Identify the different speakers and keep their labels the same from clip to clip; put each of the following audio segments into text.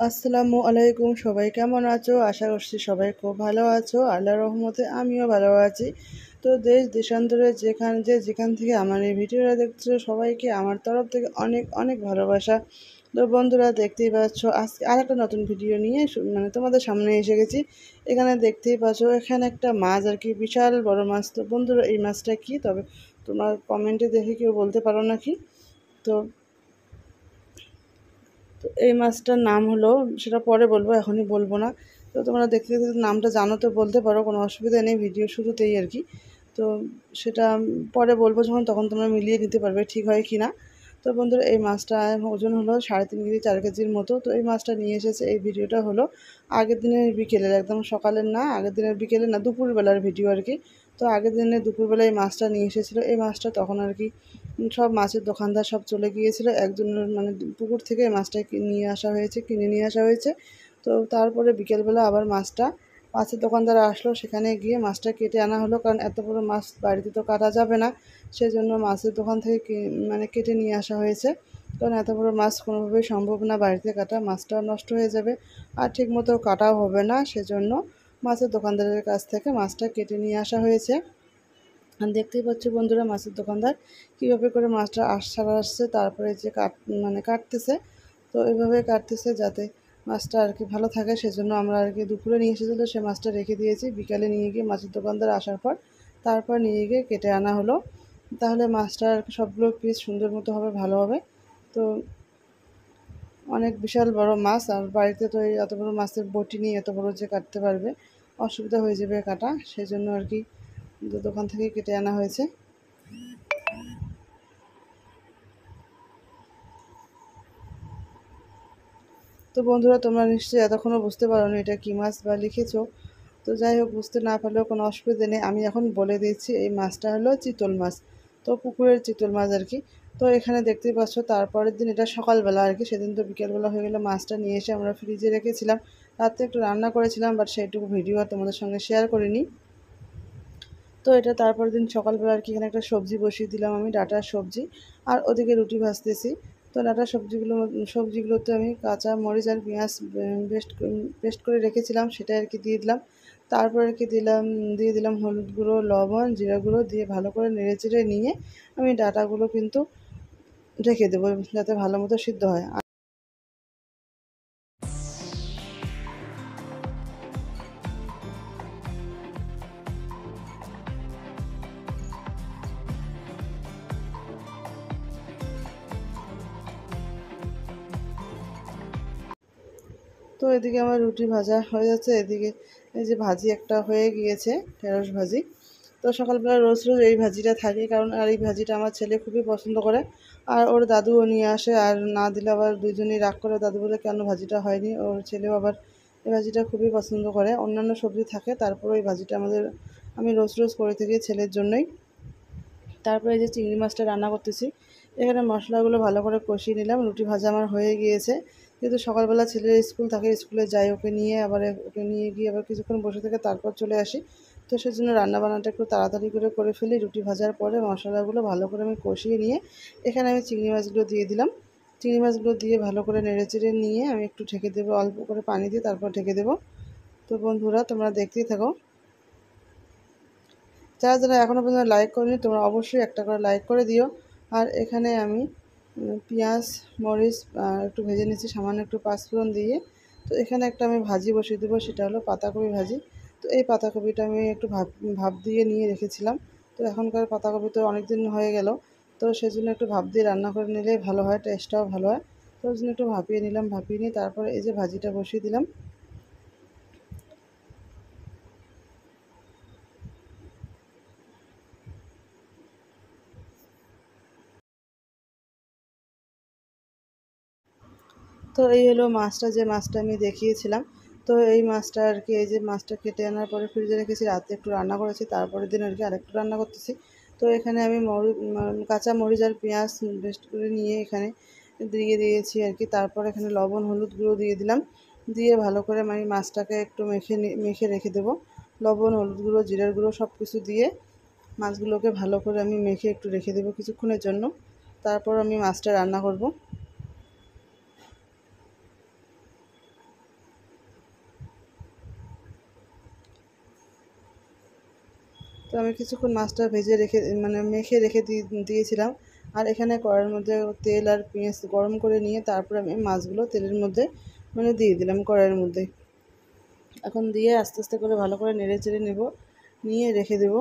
Speaker 1: আসসালামু আলাইকুম, সবাই কেমন আছো? আশা করছি সবাই খুব ভালো আছো। আল্লাহর রহমতে আমিও ভালো আছি। তো দেশ দেশান্তরে যেখান থেকে আমার এই ভিডিওটা দেখছো, সবাইকে আমার তরফ থেকে অনেক অনেক ভালোবাসা। তো বন্ধুরা, দেখতেই পাচ্ছ আজকে আরেকটা নতুন ভিডিও নিয়ে তোমাদের সামনে এসে গেছি। এখানে দেখতেই পাচ্ছ, এখানে একটা মাছ আর কি, বিশাল বড় মাছ। তো বন্ধুরা, এই মাছটা কি, তবে তোমার কমেন্টে দেখে কেউ বলতে পারো নাকি? তো তো এই মাছটার নাম হলো, সেটা পরে বলবো, এখনই বলবো না। তো তোমরা দেখতে দেখতে নামটা জানো তো বলতে পারো, কোনো অসুবিধা নেই, ভিডিও শুরুতেই আর কি। তো সেটা পরে বলবো যখন, তখন তোমরা মিলিয়ে নিতে পারবে ঠিক হয় কি না। তো বন্ধুরা, এই মাছটা ওজন হলো 3.5 কেজি 4 কেজির মতো। তো এই মাছটা নিয়ে এসেছে, এই ভিডিওটা হলো আগের দিনের বিকেলের, একদম সকালের না, আগের দিনের বিকেলের না, দুপুরবেলার ভিডিও আর কি। তো আগের দিনের দুপুরবেলায় এই মাছটা নিয়ে এসেছিলো। এই মাছটা তখন আর কি সব মাছের দোকানদার সব চলে গিয়েছিল। একজনের পুকুর থেকে মাছটা কিনে নিয়ে আসা হয়েছে। তো তারপরে বিকেলবেলা আবার মাছের দোকানদার আসলো, সেখানে গিয়ে মাছটা কেটে আনা হলো, কারণ এত বড় মাছ বাড়িতে তো কাটা যাবে না। সেজন্য মাছের দোকান থেকে কেটে নিয়ে আসা হয়েছে, কারণ এত বড় মাছ কোনোভাবেই সম্ভব না বাড়িতে কাটা, মাছটা নষ্ট হয়ে যাবে আর ঠিকমতো কাটাও হবে না। সেজন্য মাছের দোকানদারের কাছ থেকে মাছটা কেটে নিয়ে আসা হয়েছে। আর দেখতেই পাচ্ছ বন্ধুরা, মাছের দোকানদার কীভাবে করে মাছটা ছাড়া আসছে, তারপরে যে কাটতেছে। তো এইভাবে কাটতেছে যাতে মাছটা আর কি ভালো থাকে। সেজন্য আমরা আর কি দুপুরে নিয়ে এসেছিলো, সে মাছটা রেখে দিয়েছি। বিকালে নিয়ে গিয়ে মাছের দোকানদার আসার পর তারপর নিয়ে গিয়ে কেটে আনা হলো। তাহলে মাছটা আর কি সবগুলো পিস সুন্দর মতো হবে, ভালো হবে। তো অনেক বিশাল বড় মাছ, আর বাড়িতে তো এই এত বড় মাছের বটি নিয়ে এত বড় যে কাটতে পারবে, অসুবিধা হয়ে যাবে কাটা। সেই জন্য আর কি দোকান থেকে কেটে আনা হয়েছে। তো বন্ধুরা, তোমরা নিশ্চয়ই এতক্ষণও বুঝতে পারো না এটা কী মাছ বা লিখেছো। তো যাই হোক, বুঝতে না পারলেও কোনো অসুবিধা নেই, আমি এখন বলে দিচ্ছি। এই মাছটা হলো চিতল মাছ, তো পুকুরের চিতল মাছ আর কি। তো এখানে দেখতেই পাচ্ছ, তারপরের দিন, এটা সকালবেলা আর কি, সেদিন তো বিকেলবেলা হয়ে গেলে, মাছটা নিয়ে এসে আমরা ফ্রিজে রেখেছিলাম। রাতে একটু রান্না করেছিলাম, বাট সেইটুকু ভিডিও আর তোমাদের সঙ্গে শেয়ার করিনি। তো এটা তারপরের দিন সকালবেলা আর কি, এখানে একটা সবজি বসিয়ে দিলাম আমি, ডাঁটার সবজি, আর ওদিকে রুটি ভাজতেছি। তো ডাঁটার সবজিগুলোতে আমি কাঁচা মরিচ আর পেঁয়াজ পেস্ট করে রেখেছিলাম, সেটা আর কি দিয়ে দিলাম। তারপর আর কি দিয়ে দিলাম হলুদ গুঁড়ো, লবণ, জিরা গুঁড়ো দিয়ে ভালো করে নেড়েচেড়ে নিয়ে আমি ডাঁটাগুলো কিন্তু রেখে দেবো, যাতে ভালো মতো সিদ্ধ হয়। তো এদিকে আমার রুটি ভাজা হয়ে যাচ্ছে, এদিকে এই যে ভাজি একটা হয়ে গিয়েছে, ঢেঁড়স ভাজি। তো সকালবেলা রোজ রোজ এই ভাজিটা থাকে, কারণ আর এই ভাজিটা আমার ছেলে খুবই পছন্দ করে, আর ওর দাদুও নিয়ে আসে, আর না দিলে আবার দুজনেই রাগ করে, দাদু বলে কেন ভাজিটা হয়নি। ওর ছেলেও আবার এই ভাজিটা খুবই পছন্দ করে। অন্যান্য সবজি থাকে, তারপরে এই ভাজিটা আমি রোজ রোজ করে থাকি ছেলের জন্যই। তারপরে এই যে চিংড়ি মাছটা রান্না করতেছি, এখানে মশলাগুলো ভালো করে কষিয়ে নিলাম। রুটি ভাজা আমার হয়ে গিয়েছে, কিন্তু সকালবেলা ছেলের স্কুল থাকে, স্কুলে যাই, ওকে নিয়ে গিয়ে আবার কিছুক্ষণ বসে থেকে তারপর চলে আসি। তো সেজন্য রান্নাবান্নাটা একটু তাড়াতাড়ি করে ফেলি। রুটি ভাজার পরে মশলাগুলো ভালো করে আমি কষিয়ে নিয়ে এখানে আমি চিংড়ি মাছগুলো দিয়ে দিলাম। চিংড়ি মাছগুলো দিয়ে ভালো করে নেড়েচেড়ে নিয়ে আমি একটু ঢেকে দেবো, অল্প করে পানি দিয়ে তারপর ঢেকে দেবো। তো বন্ধুরা, তোমরা দেখতেই থাকো। যারা যারা এখনও পর্যন্ত লাইক করেনি, তোমরা অবশ্যই একটা করে লাইক করে দিও। আর এখানে আমি পেঁয়াজ, মরিচ একটু ভেজে নিচ্ছি, সামান্য একটু পাঁচফোড়ন দিয়ে। তো এখানে একটা আমি ভাজি বসিয়ে দেবো, সেটা হলো পাতাকপি ভাজি। তো এই পাতাকপিটা আমি একটু ভাপ দিয়ে নিয়ে রেখেছিলাম। তো এখনকার পাতাকপি তো অনেক দিন হয়ে গেল, তো সেজন্য একটু ভাপ দিয়ে রান্না করে নিলেই ভালো হয়, টেস্টটাও ভালো হয়। তো ওই জন্য একটু ভাপিয়ে নিলাম, ভাপিয়ে নিয়ে তারপরে এই যে ভাজিটা বসিয়ে দিলাম। তো এই হলো মাছটা, যে মাছটা আমি দেখিয়েছিলাম। তো এই মাছটা আর কি, এই যে মাছটা কেটে আনার পরে ফ্রিজে রেখেছি, রাতে একটু রান্না করেছি, তারপরের দিন আর কি আরেকটু রান্না করতেছি। তো এখানে আমি কাঁচা মরিচ আর পেঁয়াজ পেস্ট করে নিয়ে এখানে দিয়ে দিয়েছি আর কি। তারপর এখানে লবণ হলুদ গুঁড়ো দিয়ে দিলাম, দিয়ে ভালো করে আমি মাছটাকে একটু মেখে রেখে দেবো। লবণ হলুদ গুঁড়ো জিরার গুঁড়ো সব কিছু দিয়ে মাছগুলোকে ভালো করে আমি মেখে একটু রেখে দেবো কিছুক্ষণের জন্য। তারপর আমি মাছটা রান্না করব। আমি কিছুক্ষণ মাছটা ভেজে রেখে মেখে রেখে দিয়েছিলাম। আর এখানে কড়াইয়ের মধ্যে তেল আর পেঁয়াজ গরম করে নিয়ে তারপরে আমি মাছগুলো তেলের মধ্যে দিয়ে দিলাম কড়াইয়ের মধ্যে। এখন দিয়ে আস্তে আস্তে করে ভালো করে নেড়ে চেড়ে নেব, নিয়ে রেখে দেবো।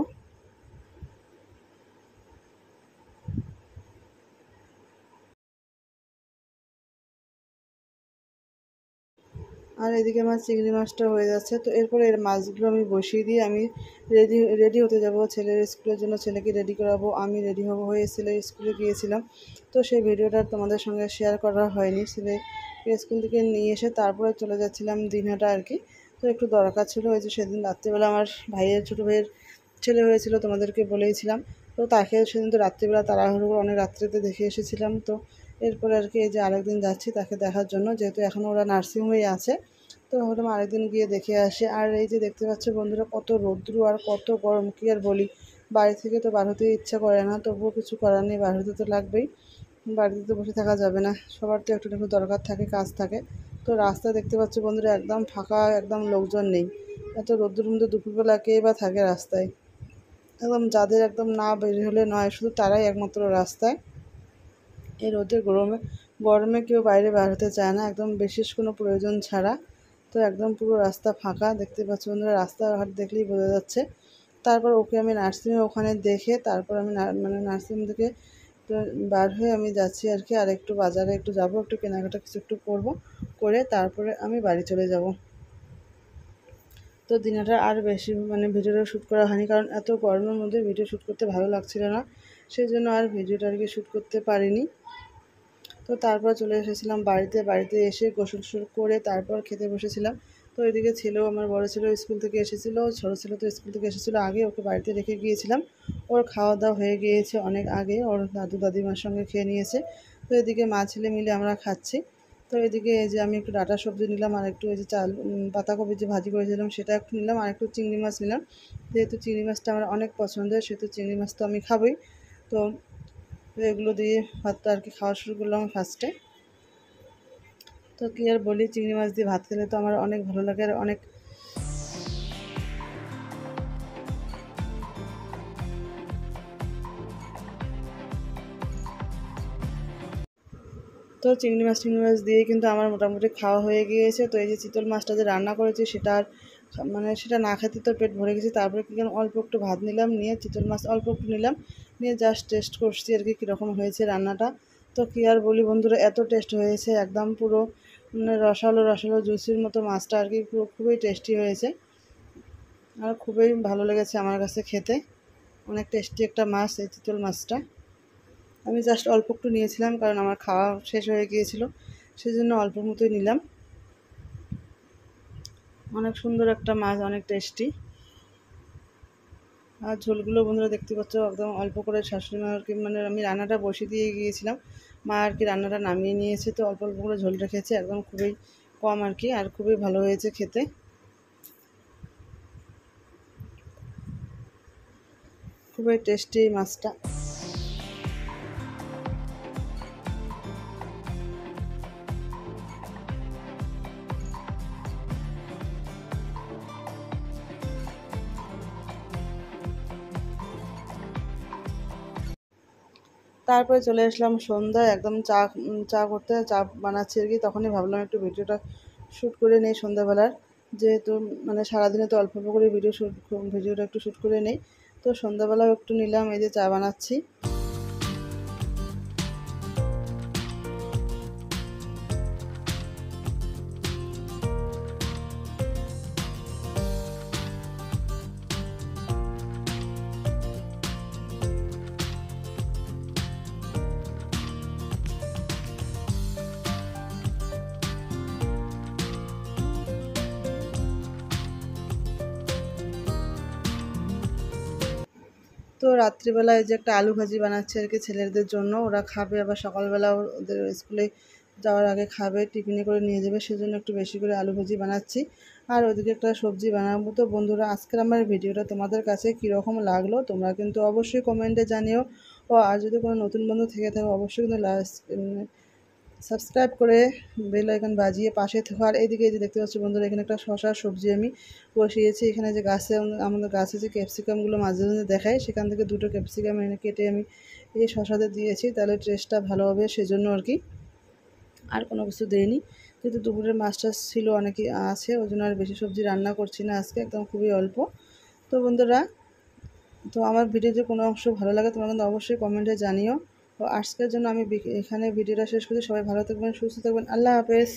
Speaker 1: আর এদিকে আমার চিংড়ি মাছটা হয়ে যাচ্ছে। তো এরপরে এর মাছগুলো আমি বসিয়ে দিয়ে আমি রেডি হতে যাব ছেলের স্কুলের জন্য। ছেলেকে রেডি করাবো, আমি রেডি হব হয়ে ছেলের স্কুলে গিয়েছিলাম। তো সেই ভিডিওটা তোমাদের সঙ্গে শেয়ার করা হয়নি। ছেলেকে স্কুল থেকে নিয়ে এসে তারপরে চলে যাচ্ছিলাম দিনহাটা আর কি। তো একটু দরকার ছিল, ওই যে সেদিন রাত্রিবেলা আমার ছোটো ভাইয়ের ছেলে হয়েছিল, তোমাদেরকে বলেইছিলাম। তো তাকে সেদিন তো রাত্রিবেলা তাড়াহুড়ো করে অনেক রাত্রিতে দেখে এসেছিলাম। তো এরপরে আর কি এই যে আরেকদিন যাচ্ছি তাকে দেখার জন্য, যেহেতু এখনও ওরা নার্সিংহোমে আছে। তো ভাবলাম আরেকদিন গিয়ে দেখে আসি। আর এই যে দেখতে পাচ্ছ বন্ধুরা, কত রৌদ্র আর কত গরম, কী আর বলি। বাড়ি থেকে তো বার হতে ইচ্ছা করে না, তবুও কিছু করার নেই, বার হতে তো লাগবেই। বাড়িতে তো বসে থাকা যাবে না, সবার তো একটু একটু দরকার থাকে, কাজ থাকে। তো রাস্তা দেখতে পাচ্ছ বন্ধুরা একদম ফাঁকা, একদম লোকজন নেই। এত রৌদ্রের মধ্যে দুপুরবেলা কে বা থাকে রাস্তায়? একদম যাদের একদম না বের হলে নয়, শুধু তারাই একমাত্র রাস্তায়। এই রোদের গরমে কেউ বাইরে বার হতে চায় না, একদম বিশেষ কোনো প্রয়োজন ছাড়া। তো একদম পুরো রাস্তা ফাঁকা, দেখতে পাচ্ছ বন্ধুরা, রাস্তাঘাট দেখলেই বোঝা যাচ্ছে। তারপর ওকে আমি নার্সিংহোমে ওখানে দেখে তারপর আমি নার্সিংহোম থেকে তো বার হয়ে আমি যাচ্ছি আর কি। আর একটু বাজারে একটু যাব, একটু কেনাকাটা কিছু একটু করব, করে তারপরে আমি বাড়ি চলে যাব। তো দিনটা আর বেশি ভিডিওটা শ্যুট করা হয়নি, কারণ এত গরমের মধ্যে ভিডিও শ্যুট করতে ভালো লাগছিল না, সেই জন্য আর ভিডিওটা আর কি শ্যুট করতে পারিনি। তো তারপর চলে এসেছিলাম বাড়িতে এসে গোসল করে তারপর খেতে বসেছিলাম। তো এদিকে ছেলেও, আমার বড় ছেলেও স্কুল থেকে এসেছিলো, ছোটো ছেলে তো স্কুল থেকে এসেছিলো আগে, ওকে বাড়িতে রেখে গিয়েছিলাম। ওর খাওয়া দাওয়া হয়ে গিয়েছে অনেক আগে, ওর দাদু দাদিমার সঙ্গে খেয়ে নিয়েছে। তো এদিকে মা ছেলে মিলে আমরা খাচ্ছি। তো এদিকে এই যে আমি একটু ডাঁটা সবজি নিলাম, আর একটু এই যে পাতাকপি যে ভাজি করেছিলাম সেটা একটু নিলাম, আর একটু চিংড়ি মাছ নিলাম। যেহেতু চিংড়ি মাছটা আমার অনেক পছন্দের, সেহেতু চিংড়ি মাছ তো আমি খাবই। তো এগুলো দিয়ে ভাতটা আর কি খাওয়া শুরু করলাম ফার্স্টে। তো কী আর বলি, চিংড়ি মাছ দিয়ে ভাত খেলে তো আমার অনেক ভালো লাগে আর অনেক। তো চিংড়ি মাছ দিয়ে কিন্তু আমার মোটামুটি খাওয়া হয়ে গিয়েছে। তো এই যে চিতল মাছটা যে রান্না করেছি সেটা আর সেটা না খেতে তো পেট ভরে গেছে। তারপরে কী অল্প একটু ভাত নিলাম, নিয়ে চিতল মাছ অল্প একটু নিলাম, নিয়ে জাস্ট টেস্ট করছি আর কি কীরকম হয়েছে রান্নাটা। তো কী আর বলি বন্ধুরা, এত টেস্ট হয়েছে, একদম পুরো রসালো রসালো জুসির মতো মাছটা আর কি, পুরো খুবই টেস্টি হয়েছে। আর খুবই ভালো লেগেছে আমার কাছে খেতে, অনেক টেস্টি একটা মাছ এই চিতল মাছটা। আমি জাস্ট অল্প একটু নিয়েছিলাম, কারণ আমার খাওয়া শেষ হয়ে গিয়েছিল, সেই জন্য অল্প মতোই নিলাম। অনেক সুন্দর একটা মাছ, অনেক টেস্টি। আর ঝোলগুলো বন্ধুরা দেখতে পাচ্ছ একদম অল্প করে, শাশুড়ি মা আর কি আমি রান্নাটা বসিয়ে দিয়ে গিয়েছিলাম, মা আর কি রান্নাটা নামিয়ে নিয়েছে। তো অল্প অল্প করে ঝোল রেখেছে, একদম খুবই কম আর কি, আর খুবই ভালো হয়েছে খেতে, খুবই টেস্টি এই মাছটা। তারপরে চলে আসলাম সন্ধ্যায়, একদম চা করতে, চা বানাচ্ছি আর কি। তখনই ভাবলাম একটু ভিডিওটা শ্যুট করে নেই সন্ধ্যাবেলার, যেহেতু সারাদিনে তো অল্প অল্প করে ভিডিওটা একটু শ্যুট করে নেই। তো সন্ধ্যাবেলাও একটু নিলাম, এই যে চা বানাচ্ছি। তো রাত্রিবেলায় যে একটা আলু ভাজি বানাচ্ছে আর কি ছেলেদের জন্য, ওরা খাবে, আবার সকালবেলা ওদের স্কুলে যাওয়ার আগে খাবে, টিফিনে করে নিয়ে যাবে, সেজন্য একটু বেশি করে আলু ভাজি বানাচ্ছি। আর ওদিকে একটা সবজি বানাবো। তো বন্ধুরা, আজকের আমার ভিডিওটা তোমাদের কাছে কীরকম লাগলো তোমরা কিন্তু অবশ্যই কমেন্টে জানিও। ও আর যদি কোনো নতুন বন্ধু থেকে থাকো অবশ্যই কিন্তু সাবস্ক্রাইব করে বেল আইকন বাজিয়ে পাশে থেকো। আর এইদিকে এই যে দেখতে পাচ্ছি বন্ধুরা, এখানে একটা শশার সবজি আমি বসিয়েছি। এখানে যে গাছে আমাদের গাছে যে ক্যাপসিকামগুলো মাঝে মাঝে দেখায়, সেখান থেকে 2টো ক্যাপসিকাম এনে কেটে আমি এই শশাতে দিয়েছি, তাহলে টেস্টটা ভালো হবে সেজন্য আর কি। আর কোনো কিছু দেইনি, যেহেতু দুপুরের মাছটা ছিল অনেকই আছে, ওই জন্য আর বেশি সবজি রান্না করছি না আজকে, একদম খুবই অল্প। তো বন্ধুরা, তো আমার ভিডিও যে কোনো অংশ ভালো লাগে তোমরা কিন্তু অবশ্যই কমেন্টে জানিও। তো আজকের জন্য আমি এখানে ভিডিওটা শেষ করছি। সবাই ভালো থাকবেন, সুস্থ থাকবেন, আল্লাহ হাফেজ।